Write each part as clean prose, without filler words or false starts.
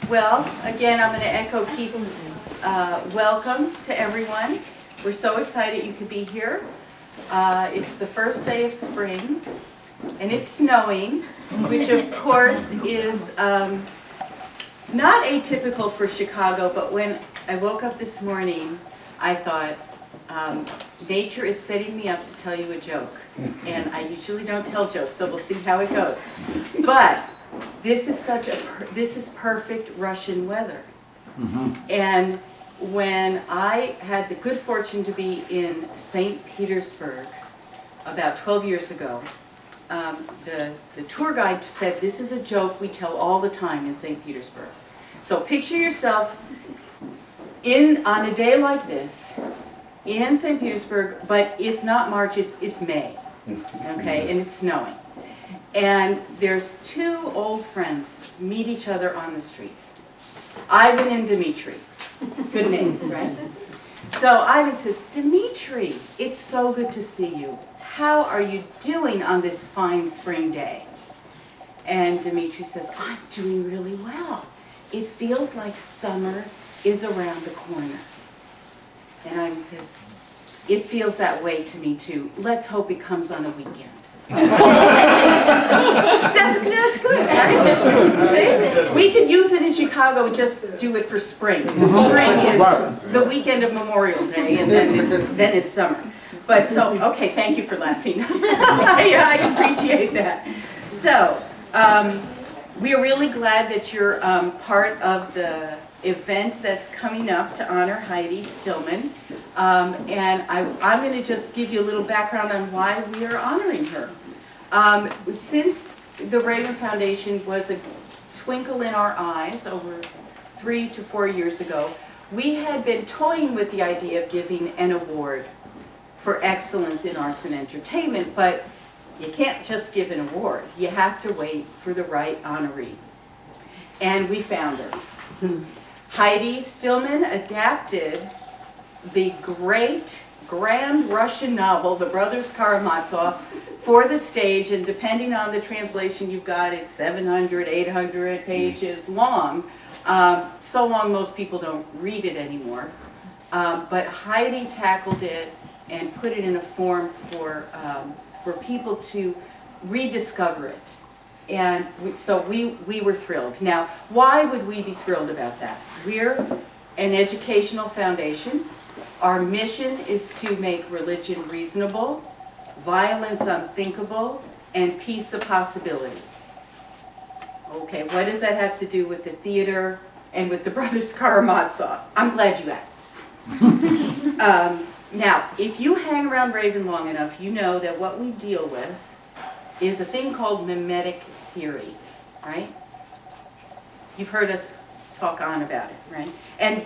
Well, again, I'm going to echo Keith's welcome to everyone. We're so excited you could be here. It's the first day of spring, and it's snowing, which of course is not atypical for Chicago, but when I woke up this morning, I thought, nature is setting me up to tell you a joke. And I usually don't tell jokes, so we'll see how it goes. But this is perfect Russian weather. And when I had the good fortune to be in St. Petersburg about 12 years ago, the tour guide said, this is a joke we tell all the time in St. Petersburg. So picture yourself on a day like this in St. Petersburg, but it's not March, it's May, okay, and it's snowing. And there's two old friends meet each other on the streets, Ivan and Dmitri. Good names, right? So Ivan says, Dmitri, it's so good to see you. How are you doing on this fine spring day? And Dmitri says, I'm doing really well. It feels like summer is around the corner. And Ivan says, it feels that way to me too. Let's hope it comes on a weekend. That's good, right? See? We could use it in Chicago, just do it for spring. Spring is the weekend of Memorial Day, and then it's summer. But so, okay, thank you for laughing. I appreciate that. So, we are really glad that you're part of the event that's coming up to honor Heidi Stillman. And I'm going to just give you a little background on why we are honoring her. Since the Reagan Foundation was a twinkle in our eyes over 3 to 4 years ago, we had been toying with the idea of giving an award for excellence in arts and entertainment, but you can't just give an award. You have to wait for the right honoree. And we found her. Heidi Stillman adapted the great, grand Russian novel, The Brothers Karamazov, for the stage, and depending on the translation you've got, it's 700, 800 pages long. So long most people don't read it anymore. But Heidi tackled it and put it in a form for people to rediscover it. And so we were thrilled. Now, why would we be thrilled about that? We're an educational foundation. Our mission is to make religion reasonable, violence unthinkable, and peace a possibility. Okay, what does that have to do with the theater and with the Brothers Karamazov? I'm glad you asked. Now, if you hang around Raven long enough, you know that what we deal with is a thing called mimetic theory, right? You've heard us talk on about it, right? And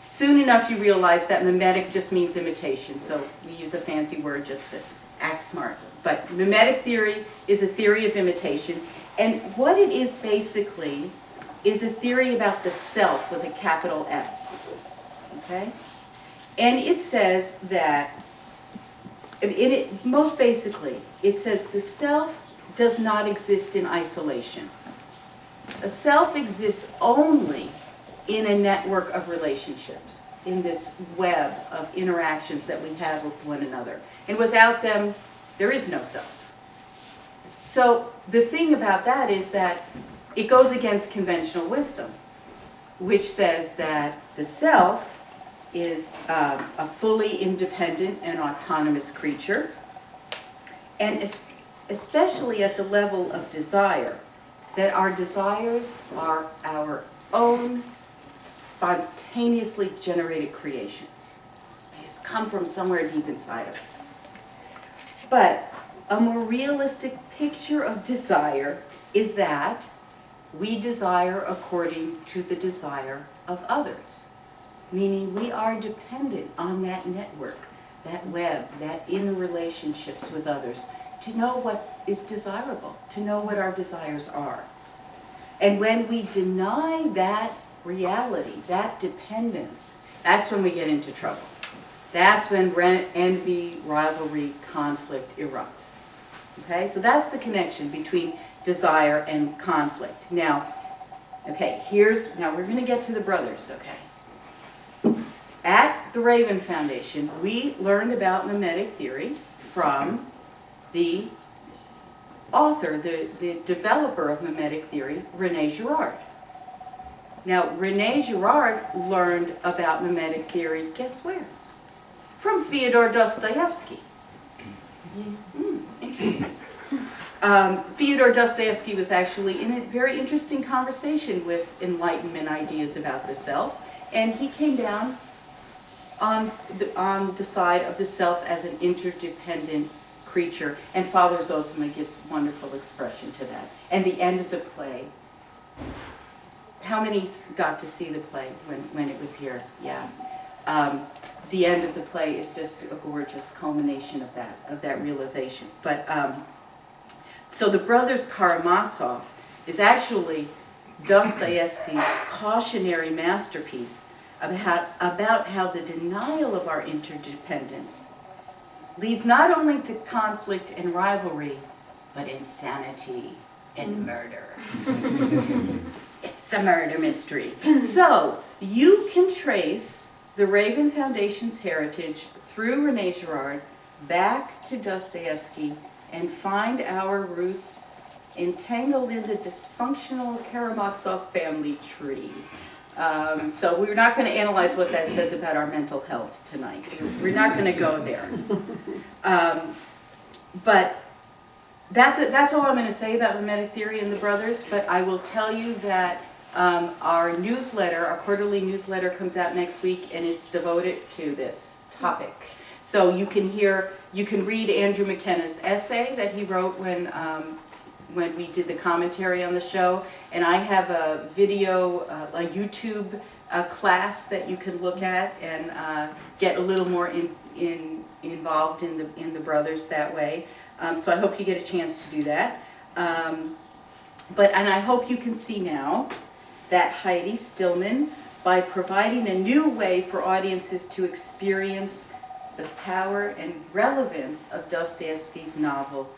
soon enough you realize that mimetic just means imitation, so we use a fancy word just to act smart. But mimetic theory is a theory of imitation, and what it is basically is a theory about the self with a capital S, okay? And it says that, most basically, it says the self does not exist in isolation. A self exists only in a network of relationships, in this web of interactions that we have with one another. And without them, there is no self. So the thing about that is that it goes against conventional wisdom, which says that the self is a fully independent and autonomous creature, and especially at the level of desire, that our desires are our own spontaneously generated creations. They just come from somewhere deep inside of us. But a more realistic picture of desire is that we desire according to the desire of others. Meaning we are dependent on that network, that web, that inner relationships with others, to know what is desirable, to know what our desires are. And when we deny that reality, that dependence, that's when we get into trouble. That's when envy, rivalry, conflict erupts. Okay, so that's the connection between desire and conflict. Now, Okay, now we're going to get to the brothers, okay? At the Raven Foundation, we learned about mimetic theory from the author, the developer of mimetic theory, René Girard. Now, René Girard learned about mimetic theory, guess where? From Fyodor Dostoevsky. Interesting. Fyodor Dostoevsky was actually in a very interesting conversation with Enlightenment ideas about the self, and he came down on the side of the self as an interdependent creature, and Father Zosima gives wonderful expression to that. And the end of the play, how many got to see the play when it was here? Yeah. The end of the play is just a gorgeous culmination of that realization. But so the brothers Karamazov is actually Dostoevsky's cautionary masterpiece about how the denial of our interdependence leads not only to conflict and rivalry, but insanity and murder. It's a murder mystery. So you can trace the Raven Foundation's heritage through René Girard back to Dostoevsky and find our roots entangled in the dysfunctional Karamazov family tree. So we're not going to analyze what that says about our mental health tonight. We're not going to go there. But that's all I'm going to say about mimetic theory and the brothers, but I will tell you that our newsletter, our quarterly newsletter comes out next week, and it's devoted to this topic. So you can read Andrew McKenna's essay that he wrote when we did the commentary on the show, and I have a video, a YouTube class that you can look at and get a little more involved in the brothers that way. So I hope you get a chance to do that. And I hope you can see now that Heidi Stillman, by providing a new way for audiences to experience the power and relevance of Dostoevsky's novel,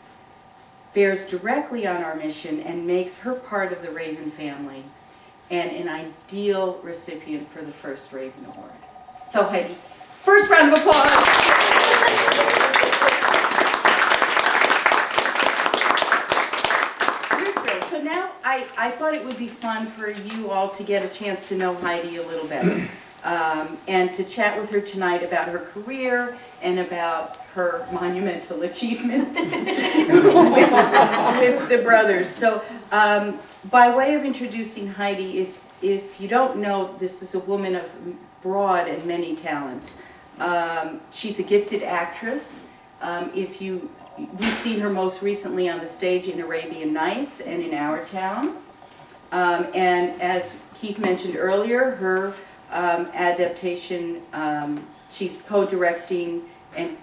bears directly on our mission and makes her part of the Raven family and an ideal recipient for the first Raven Award. So Heidi, first round of applause. So now I thought it would be fun for you all to get a chance to know Heidi a little better and to chat with her tonight about her career and about her monumental achievement with the brothers. So by way of introducing Heidi, if you don't know, this is a woman of broad and many talents. She's a gifted actress. We've seen her most recently on the stage in Arabian Nights and in Our Town. And as Keith mentioned earlier, her adaptation, she's co-directing and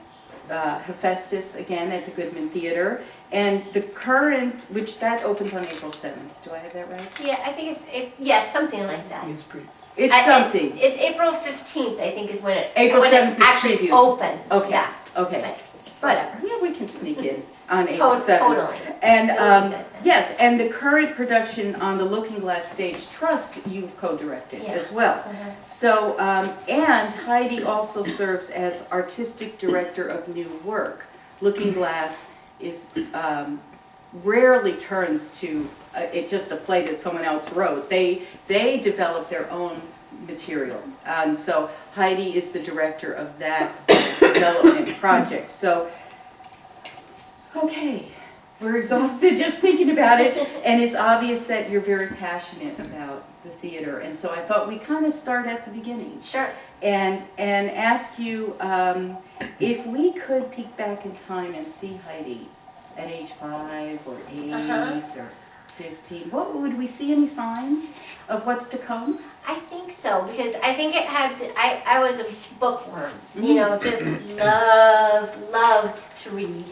Hephaestus again at the Goodman Theater. And the current, which that opens on April 7th. Do I have that right? Yeah, I think it's something like that. It's something. It's April 15th, I think, is when it actually opens. Okay. Yeah. Okay. But yeah, we can sneak in on April 7th. Totally. And yes, and the current production on the Lookingglass Stage Trust you've co-directed as well. So, and Heidi also serves as artistic director of new work. Lookingglass is rarely turns to just a play that someone else wrote. They develop their own material. So Heidi is the director of that development project. So, okay, we're exhausted just thinking about it, and it's obvious that you're very passionate about the theater, and so I thought we'd kind of start at the beginning. Sure. And ask you if we could peek back in time and see Heidi at age 5 or 8 or 15, would we see any signs of what's to come? I think so, because I think it had, I was a bookworm, you know, just loved to read.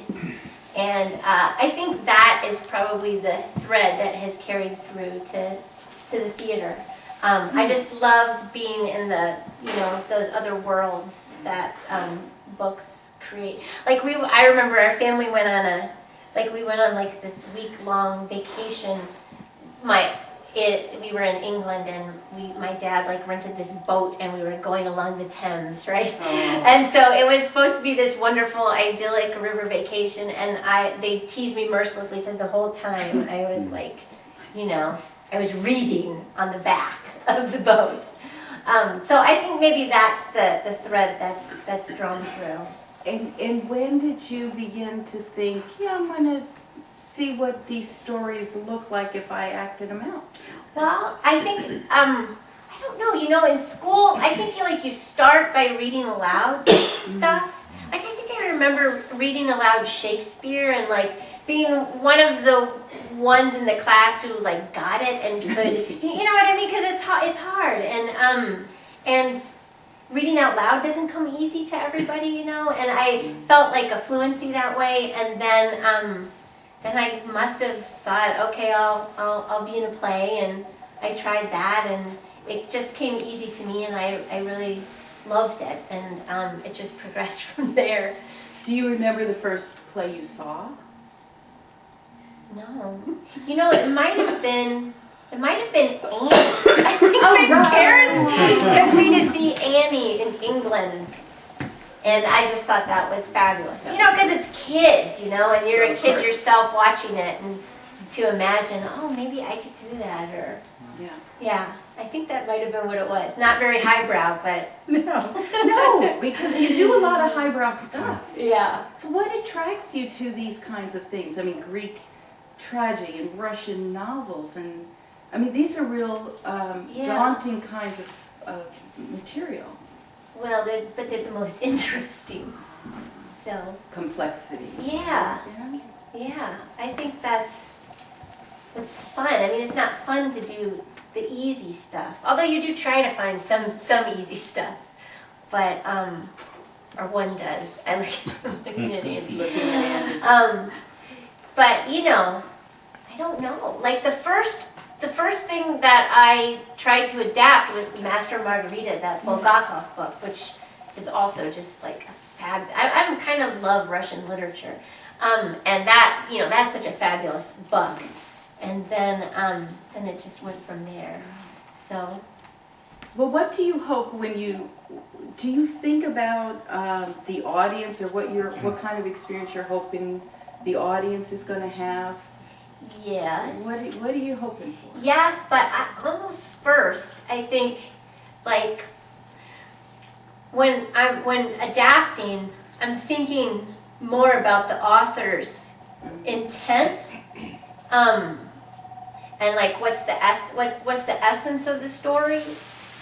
And I think that is probably the thread that has carried through to the theater. I just loved being in the, you know, those other worlds that books create. Like I remember our family went on like this week-long vacation. we were in England, and my dad like rented this boat, and we were going along the Thames, right? Oh. And so it was supposed to be this wonderful, idyllic river vacation, and they teased me mercilessly because the whole time I was like, I was reading on the back of the boat. So I think maybe that's the thread that's drawn through. And when did you begin to think, I'm going to see what these stories look like if I acted them out? Well, I think, I don't know, in school, I think you start by reading aloud stuff. Like, I think I remember reading aloud Shakespeare and being one of the ones in the class who got it and could, you know what I mean? Because it's hard, and reading out loud doesn't come easy to everybody, and I felt like a fluency that way, and then I must have thought, okay, I'll be in a play, and I tried that, and it just came easy to me, and I really loved it, and it just progressed from there. Do you remember the first play you saw? No. It might have been Annie. I think my parents took me to see Annie in England. And I just thought that was fabulous. Because it's kids, and you're a kid yourself watching it, and to imagine, oh, maybe I could do that, or... Yeah, I think that might have been what it was. Not very highbrow, but... No, because you do a lot of highbrow stuff. Yeah. So what attracts you to these kinds of things? I mean, Greek tragedy and Russian novels, and... I mean, these are real daunting kinds of material. Well, but they're the most interesting, so... Complexity. Yeah. I think that's what's fun. I mean, it's not fun to do the easy stuff, although you do try to find some easy stuff, but, or one does. I looking at Andy. But, I don't know. Like, the first thing that I tried to adapt was The Master and Margarita, that Bulgakov book, which is also just like a I kind of love Russian literature. And that, that's such a fabulous book. And then it just went from there. So. Well, what do you hope do you think about the audience, or what kind of experience you're hoping the audience is going to have? Yes. What are you hoping for? Yes, but almost first, I think, when adapting, I'm thinking more about the author's intent, and what's the essence of the story,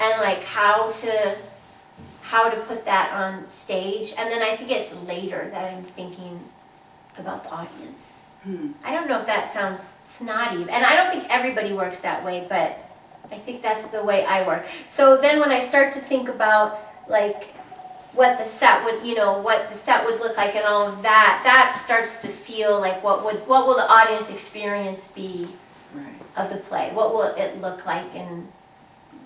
and how to put that on stage. And then I think it's later that I'm thinking about the audience. I don't know if that sounds snotty, and I don't think everybody works that way, but I think that's the way I work. So then when I start to think about what the set would look like and all of that, that starts to feel like what will the audience experience be of the play? What will it look like and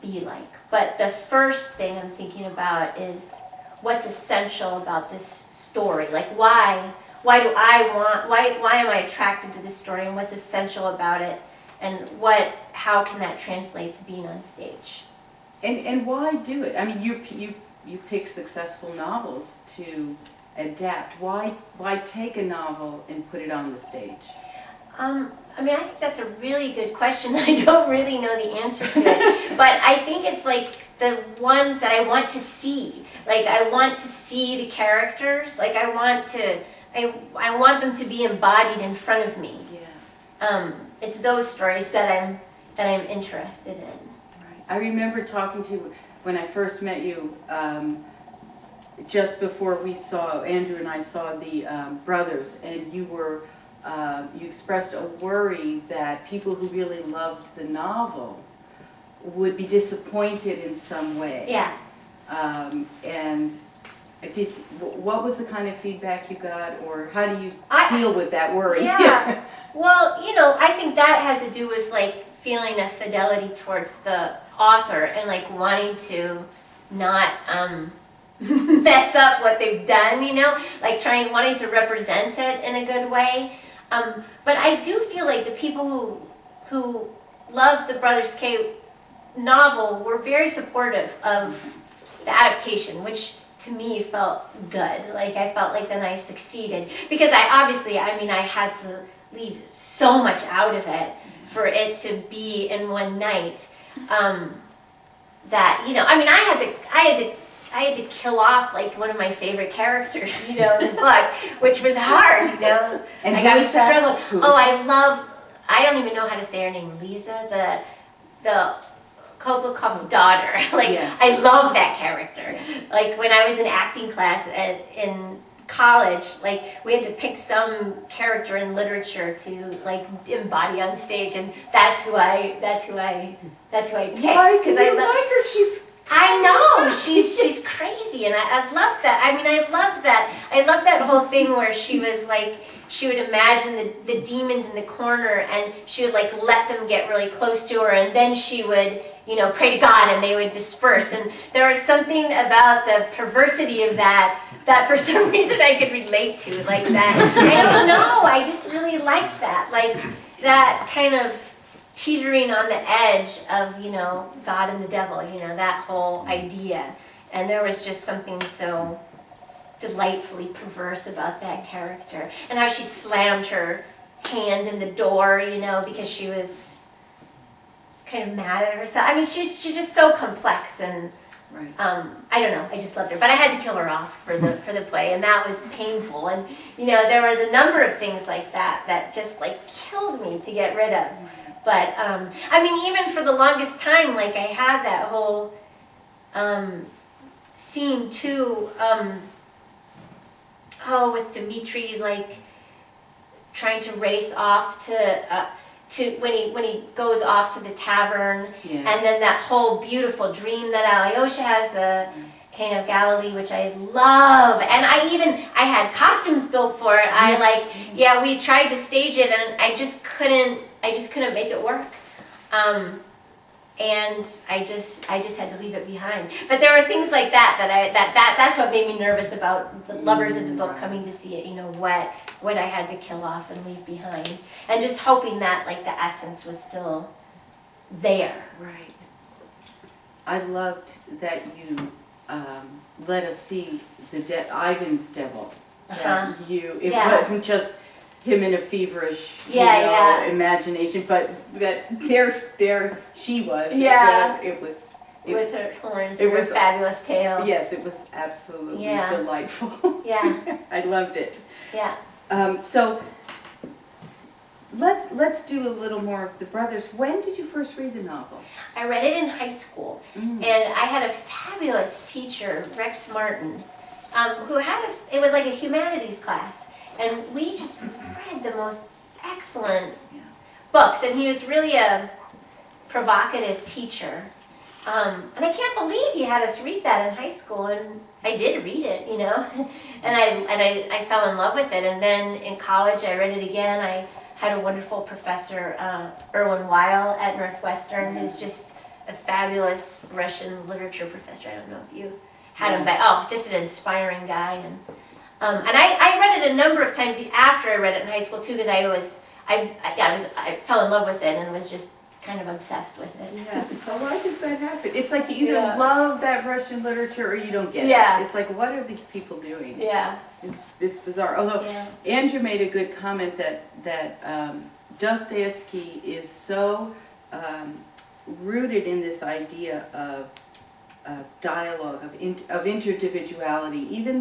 be like? But the first thing I'm thinking about is what's essential about this story. Why am I attracted to this story, and what's essential about it, and how can that translate to being on stage? And why do it? I mean, you pick successful novels to adapt. Why take a novel and put it on the stage? I mean, I think that's a really good question. I don't really know the answer to it, but I think it's the ones that I want to see. I want to see the characters. I want them to be embodied in front of me. Yeah. It's those stories that I'm interested in. Right. I remember talking to you when I first met you, just before Andrew and I saw the Brothers, and you expressed a worry that people who really loved the novel would be disappointed in some way. Yeah. And what was the kind of feedback you got, or how do you deal with that worry? Yeah. Well, I think that has to do with feeling a fidelity towards the author, and wanting to not mess up what they've done, wanting to represent it in a good way. But I do feel like the people who loved the Brothers K novel were very supportive of the adaptation, which to me felt good. Like I felt like then I succeeded because I had to leave so much out of it for it to be in one night. That I had to kill off like one of my favorite characters, in the book, which was hard, And like who I was is that? struggling. Oh, I don't even know how to say her name, Lisa, the Koplakov's daughter. Like, Yeah. I love that character. Like, when I was in acting class in college, like, we had to pick some character in literature to, like, embody on stage, and that's who I picked. Why? Because I like her. I know, she's crazy, and I loved that. I loved that whole thing where she was like, she would imagine the demons in the corner, and she would like let them get really close to her, and then she would, pray to God, and they would disperse. And there was something about the perversity of that for some reason I could relate to, like that. I don't know, I just really liked that, like that kind of teetering on the edge of, God and the devil, that whole idea. And there was just something so delightfully perverse about that character. And how she slammed her hand in the door, because she was kind of mad at herself. I mean, she's just so complex, and Right. I don't know, I just loved her. But I had to kill her off for the play, and that was painful. And, there was a number of things like that just like killed me to get rid of. But, even for the longest time, like, I had that whole scene, too, with Dmitri, like, trying to race off to when he goes off to the tavern, Yes. and then that whole beautiful dream that Alyosha has, the Cane of Galilee, which I love, and I had costumes built for it. We tried to stage it, and I just couldn't make it work, and I just had to leave it behind. But there were things like that's what made me nervous about the lovers of the book coming to see it. What I had to kill off and leave behind, and just hoping that like the essence was still there. Right. I loved that you let us see the Ivan's devil. Uh-huh. It Yeah. wasn't just him in a feverish imagination, but that there she was. Yeah. It was. With her horns it and her was- fabulous tail. Yes, it was absolutely Yeah. delightful. Yeah. I loved it. Yeah. So let's do a little more of the brothers. When did you first read the novel? I read it in high school, and I had a fabulous teacher, Rex Martin, who had us. It was like a humanities class, and we just read the most excellent books. And he was really a provocative teacher, and I can't believe he had us read that in high school. And I did read it, and I fell in love with it. And then in college, I read it again. I had a wonderful professor, Erwin Weil at Northwestern, who's just a fabulous Russian literature professor. I don't know if you had him, but just an inspiring guy. And I read it a number of times after I read it in high school too, because I fell in love with it and was just kind of obsessed with it. Yeah. So why does that happen? It's like you either Yeah. love that Russian literature or you don't get Yeah. it. It's like, what are these people doing? Yeah. It's bizarre. Although Yeah. Andrew made a good comment that Dostoevsky is so rooted in this idea of dialogue, of interdivisuality. Even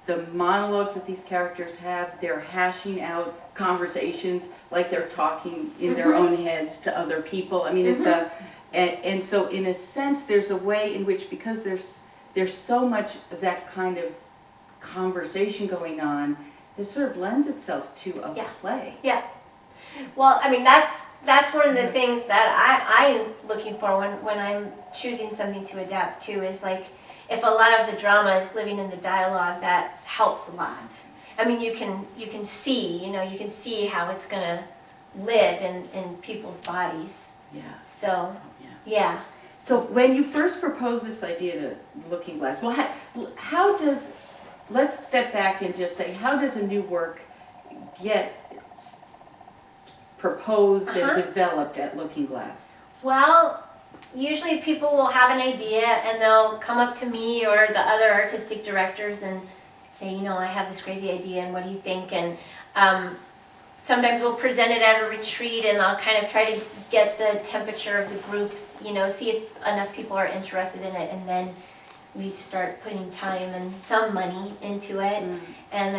the monologues that these characters have, they're hashing out conversations like they're talking in their own heads to other people. I mean, it's and so in a sense, there's a way in which, because there's so much of that kind of conversation going on, it sort of lends itself to a play. Yeah. Well, I mean, that's one of the things that I'm looking for when I'm choosing something to adapt to, is like, if a lot of the drama is living in the dialogue, that helps a lot. I mean, you can see, you can see how it's going to live in people's bodies. Yeah. So, yeah. So when you first proposed this idea to Lookingglass, well, how does, let's step back and just say, how does a new work get proposed and developed at Lookingglass? Well, usually people will have an idea and they'll come up to me or the other artistic directors and say, you know, I have this crazy idea and what do you think? And sometimes we'll present it at a retreat and I'll kind of try to get the temperature of the groups, you know, see if enough people are interested in it, and then we start putting time and some money into it, and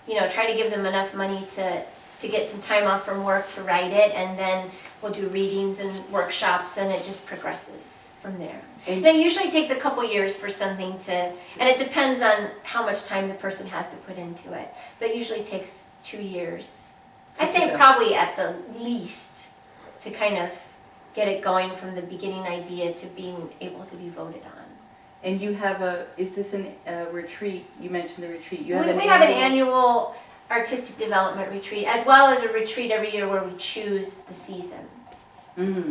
you know, try to give them enough money to get some time off from work to write it, and then we'll do readings and workshops, and it just progresses from there. And it usually takes a couple years for something to, and it depends on how much time the person has to put into it, but it usually takes 2 years. I'd say probably at the least to kind of get it going from the beginning idea to being able to be voted on. And you have is this a retreat? You mentioned the retreat. We have an annual artistic development retreat, as well as a retreat every year where we choose the season.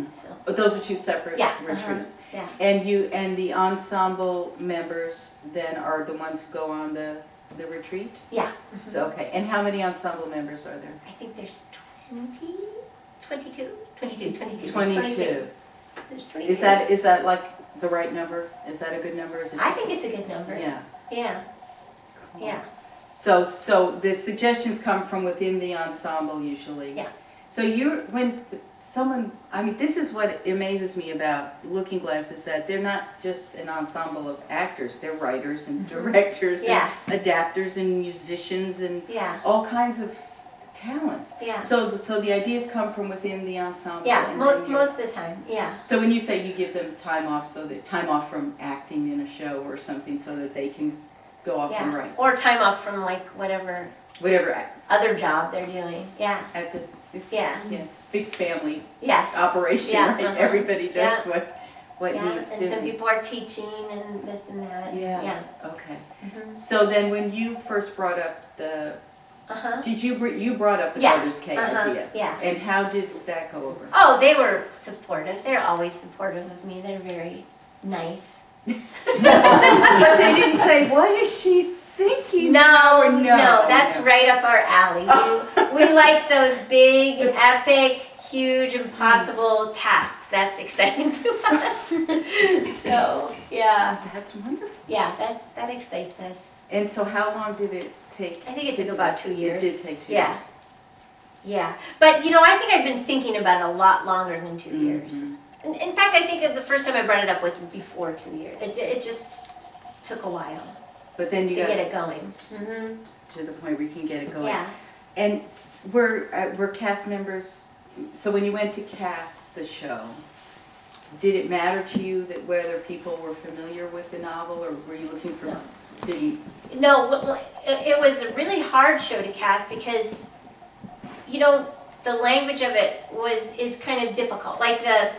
So. But those are two separate retreats. Yeah. And the ensemble members then are the ones who go on the retreat? Yeah. So, okay. And how many ensemble members are there? I think there's 22. There's 22. Is that like the right number? Is that a good number? I think it's a good number. Yeah. Yeah. Yeah. So the suggestions come from within the ensemble usually. Yeah. So this is what amazes me about Lookingglass, is that they're not just an ensemble of actors, they're writers and directors and adapters and musicians and all kinds of talents. Yeah. So the ideas come from within the ensemble. Yeah, most of the time, yeah. So when you say you give them time off from acting in a show or something so that they can go off and write. Or time off from like whatever other job they're doing. Yeah. It's big family yes. operation, right? Everybody does what needs to. And some people are teaching and this and that. Yes. Yeah. Okay. So then when you first brought up the you brought up the Carter's K idea? Yeah. And how did that go over? Oh, they were supportive. They're always supportive of me. They're very nice. But they didn't say, what is she thinking? No, that's right up our alley. We like those big, epic, huge, impossible tasks. That's exciting to us. So, yeah. That's wonderful. Yeah, that excites us. And so how long did it take? I think it took about 2 years. It did take 2 years. Yeah. But, you know, I think I've been thinking about it a lot longer than 2 years. In fact, I think the first time I brought it up was before 2 years. It just took a while. But then you to got get it going. To the point where you can get it going. Yeah. And were cast members, so when you went to cast the show, did it matter to you that whether people were familiar with the novel, or were you looking for, No, it was a really hard show to cast because, you know, the language of it is kind of difficult. Like the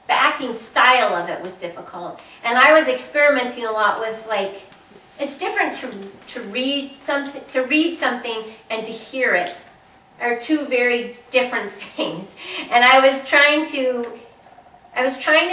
acting style of it was difficult. And I was experimenting a lot with, like, it's different to read something and to hear it are two very different things. And I was trying to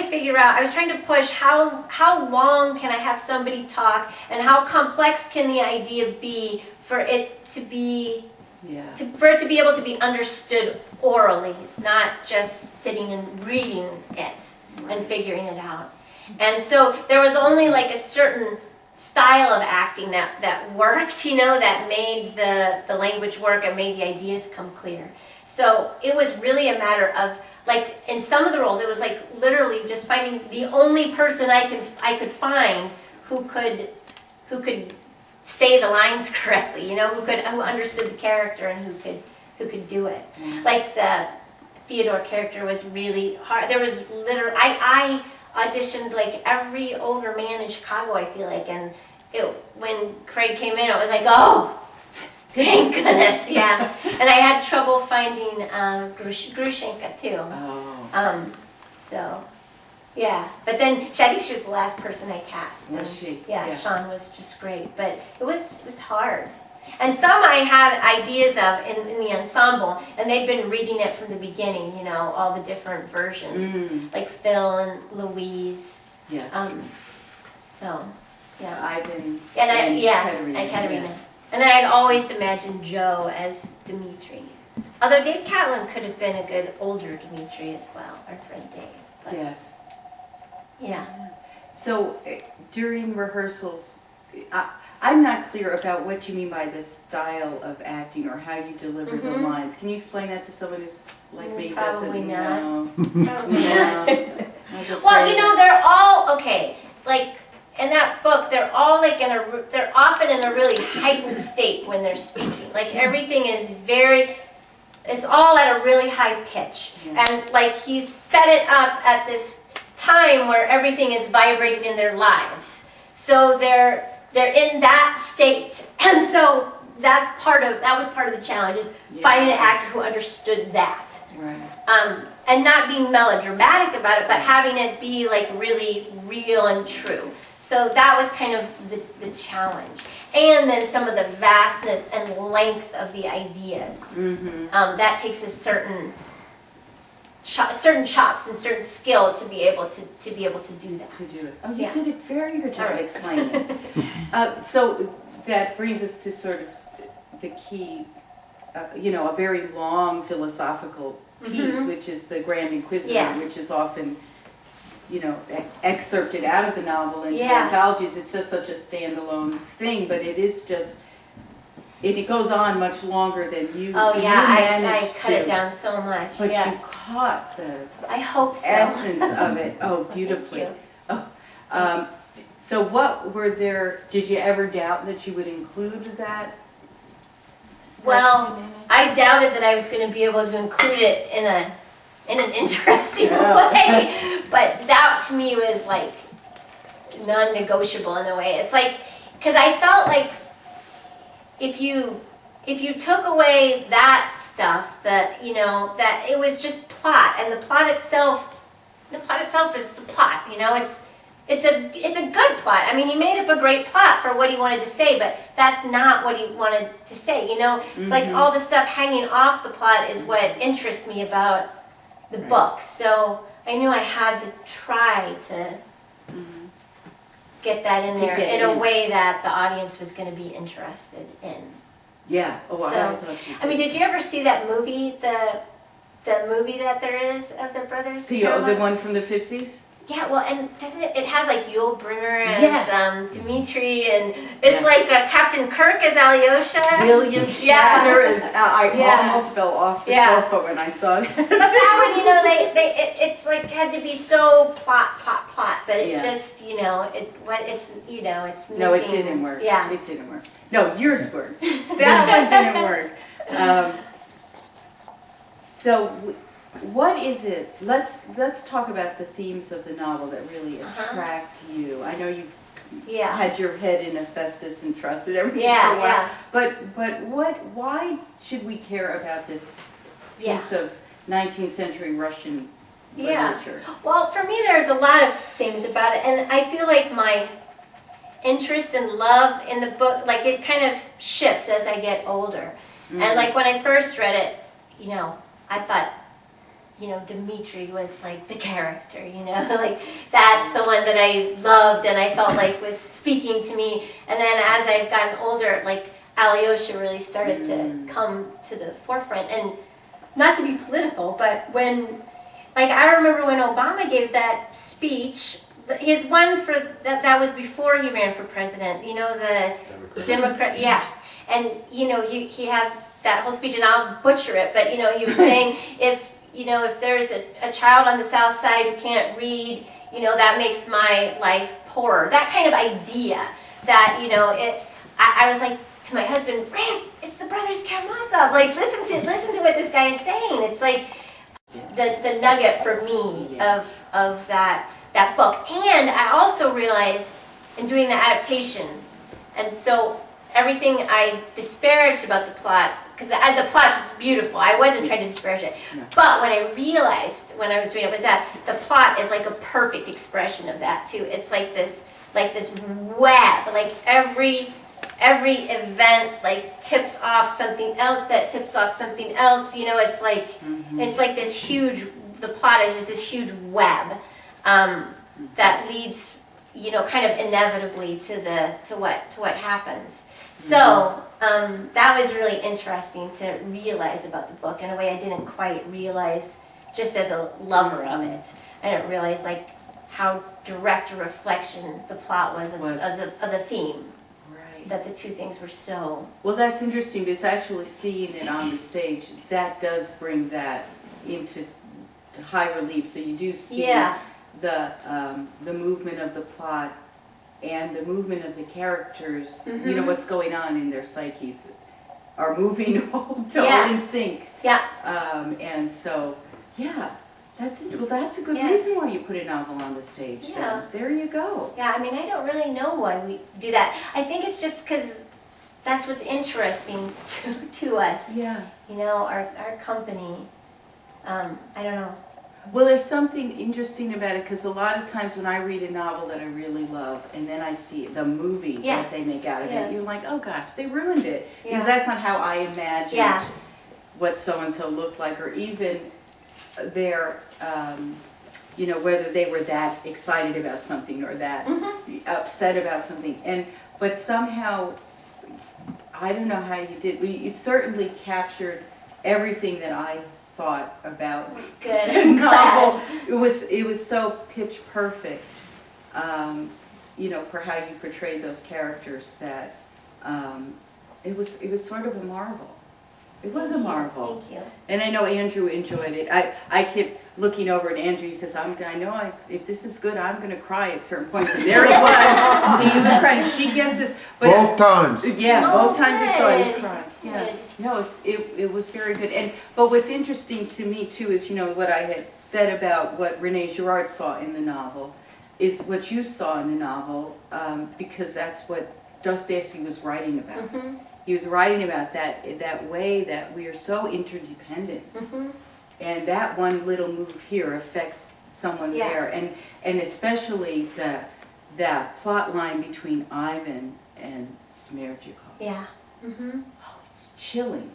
figure out, I was trying to push how long can I have somebody talk, and how complex can the idea be for it to be able to be understood orally, not just sitting and reading it and figuring it out. And so there was only like a certain style of acting that worked, you know, that made the language work and made the ideas come clear. So it was really a matter of, like, in some of the roles, it was like literally just finding the only person I could find who could say the lines correctly, you know, who understood the character and who could do it. Like the Theodore character was really hard. There was literally I auditioned like every older man in Chicago, I feel like, and when Craig came in, it was like, oh, thank goodness, yeah. And I had trouble finding Grushenka too. Oh. So, yeah. But then I think she was the last person I cast. Was she? Yeah, Sean was just great, but it was hard. And some I had ideas of in the ensemble, and they'd been reading it from the beginning, you know, all the different versions, like Phil and Louise. Yeah. So, yeah. Ivan and Katerina. Yes. And then I'd always imagined Joe as Dimitri. Although Dave Catlin could have been a good older Dimitri as well, our friend Dave. But, Yes. yeah. So during rehearsals, I'm not clear about what you mean by the style of acting or how you deliver the lines. Can you explain that to someone who's like me? Probably doesn't not. know? Probably No. not. I was Well, afraid. you know, they're all okay. Like in that book, they're all like they're often in a really heightened state when they're speaking. Like everything is it's all at a really high pitch. Yeah. And like he's set it up at this time where everything is vibrating in their lives. So they're in that state. And so that was part of the challenge, is finding an actor who understood that. Right. And not being melodramatic about it, but having it be like really real and true. So that was kind of the challenge. And then some of the vastness and length of the ideas. That takes a certain chops and certain skill to be able to do that. To do it. Oh, you Yeah. did a very good job All right. explaining it. So that brings us to sort of the key, a very long philosophical piece, which is the Grand Inquisitor, Yeah. which is often, excerpted out of the novel into Yeah. anthologies. It's just such a standalone thing, but it is just, it goes on much longer than you Oh yeah, I managed cut it down so much. But Yeah. you caught the I hope so. essence of it. Oh, beautifully. Thank you. So did you ever doubt that you would include that Well, section in it? I doubted that I was going to be able to include it in an interesting Yeah. way, but that to me was like non-negotiable in a way. It's like, because I felt like if you took away that stuff, that it was just plot, and the plot itself is the plot. It's a good plot. I mean, he made up a great plot for what he wanted to say, but that's not what he wanted to say. It's like all the stuff hanging off the plot is what interests me about the book. So I knew I had to try to get that in there in a way that the audience was going to be interested in. Yeah. Oh, I So, thought you did. I mean, did you ever see that movie, the movie that there is of the brothers? The Karamazov? one from the 50s? Yeah, well, and doesn't it has like Yul Brynner as Yes. Dimitri, and it's Yeah. like Captain Kirk as Alyosha. William Yeah. Shatner is, I Yeah. almost fell off the Yeah. sofa when I saw that. But that one, it's like had to be so plot, but it Yeah. just, it's missing. No, it didn't work. Yeah. It didn't work. No, yours worked. That one didn't work. So, what is it? Let's talk about the themes of the novel that really attract you. I know you've Yeah. had your head in Hephaestus and trusted everything for a Yeah, while. yeah. But why should we care about this Yeah. piece of 19th century Russian Yeah. literature? Well, for me, there's a lot of things about it, and I feel like my interest and love in the book, like it kind of shifts as I get older. And like when I first read it, I thought, Dimitri was like the character, like that's the one that I loved and I felt like was speaking to me. And then as I've gotten older, like Alyosha really started to come to the forefront. And not to be political, but like I remember when Obama gave that speech, his one for that was before he ran for president, the Democrat, yeah. And, he had that whole speech, and I'll butcher it, but, he was saying if there's a child on the South Side who can't read, that makes my life poorer. That kind of idea that, I was like to my husband, Ray, it's the brothers Karamazov. Like, listen to what this guy is saying. It's like the nugget for me of that book. And I also realized in doing the adaptation, and so everything I disparaged about the plot, because the plot's beautiful, I wasn't trying to disparage it, but what I realized when I was doing it was that the plot is like a perfect expression of that too. It's like this web, like every event like tips off something else that tips off something else. It's like it's like this huge. The plot is just this huge web that leads you know, kind of inevitably to what happens. So that was really interesting to realize about the book in a way I didn't quite realize just as a lover of it. I didn't realize like how direct a reflection the plot was of the theme. Right. That the two things were so. Well, that's interesting because actually seeing it on the stage, that does bring that into high relief. So you do see the movement of the plot and the movement of the characters. You know what's going on in their psyches are moving all in sync. Yeah. And so, yeah. That's a good reason why you put a novel on the stage. Yeah. Then. There you go. Yeah, I mean, I don't really know why we do that. I think it's just because that's what's interesting to us. Yeah. You know, our company. I don't know. Well, there's something interesting about it because a lot of times when I read a novel that I really love and then I see the movie that they make out of it, you're like, oh gosh, they ruined it. Because that's not how I imagined what so-and-so looked like, or even their, you know, whether they were that excited about something or that upset about something. But somehow, I don't know how you did, you certainly captured everything that I thought about the novel. It was so pitch perfect, you know, for how you portrayed those characters that it was sort of a marvel. It was a marvel. Thank you. And I know Andrew enjoyed it. I kept looking over at Andrew. He says, I know if this is good, I'm going to cry at certain points. And there he was. He was crying. She gets this. But both times. Yeah, both times I saw him Good. cry. Yeah. Good. No, it was very good. But what's interesting to me too is, you know, what I had said about what Renee Girard saw in the novel is what you saw in the novel, because that's what Dostoevsky was writing about. He was writing about that way that we are so interdependent, and that one little move here affects someone there, and especially the plot line between Ivan and Smerdyakov. Yeah. Oh, it's chilling.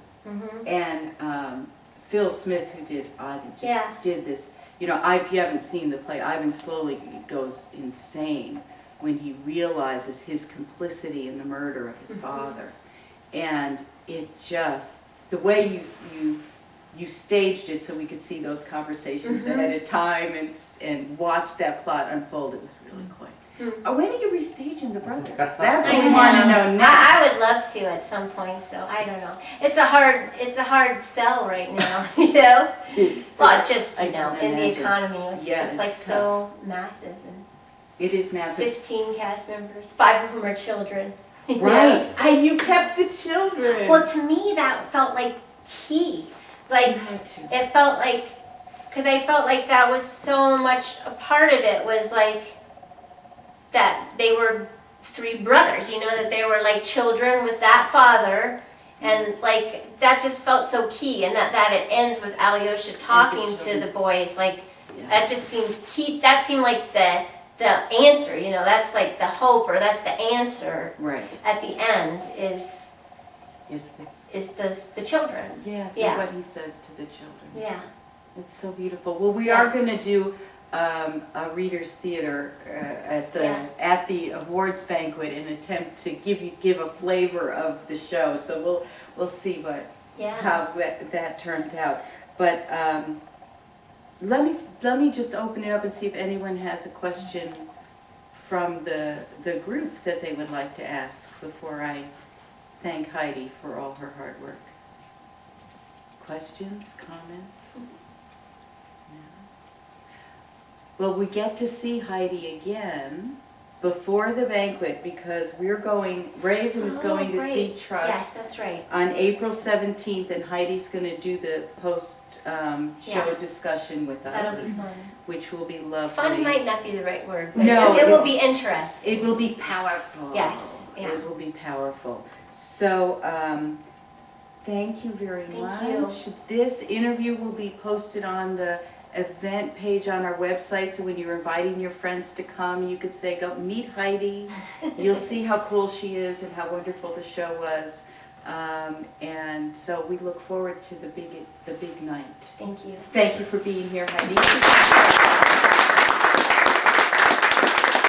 And Phil Smith, who did Ivan, just did this. You know, if you haven't seen the play, Ivan slowly goes insane when he realizes his complicity in the murder of his father. And it just, the way you staged it so we could see those conversations ahead of time and watch that plot unfold, it was really quite. When are you restaging The Brothers? That's what we want to know next. I would love to at some point, so I don't know. It's a hard sell right now, you know? Well, just, you know, in the economy, it's like so massive. And it is massive. 15 cast members, 5 of them are children. Right, and you kept the children. Well, to me, that felt like key. Like, it felt like, because I felt like that was so much, a part of it was like, that they were 3 brothers, you know, that they were like children with that father, and like, that just felt so key, and that it ends with Alyosha talking to the boys, like, that just seemed key, that seemed like the answer, you know, that's like the hope, or that's the answer. Right. At the end is the children. Yeah, so what he says to the children. Yeah. It's so beautiful. Well, we are going to do a readers theater at the awards banquet in an attempt to give a flavor of the show. So we'll see how that turns out. But let me just open it up and see if anyone has a question from the group that they would like to ask before I thank Heidi for all her hard work. Questions, comments? Well, we get to see Heidi again before the banquet because Raven is going to see Trust. Yes, that's right. On April 17th, and Heidi's going to do the post-show discussion with us. That'll be fun. Which will be lovely. Fun might not be the right word, but no, it will be interesting. It will be powerful. Yes. Yeah. It will be powerful. So, thank you very much. This interview will be posted on the event page on our website, so when you're inviting your friends to come, you could say, go meet Heidi. You'll see how cool she is and how wonderful the show was. And so we look forward to the big night. Thank you. Thank you for being here, Heidi.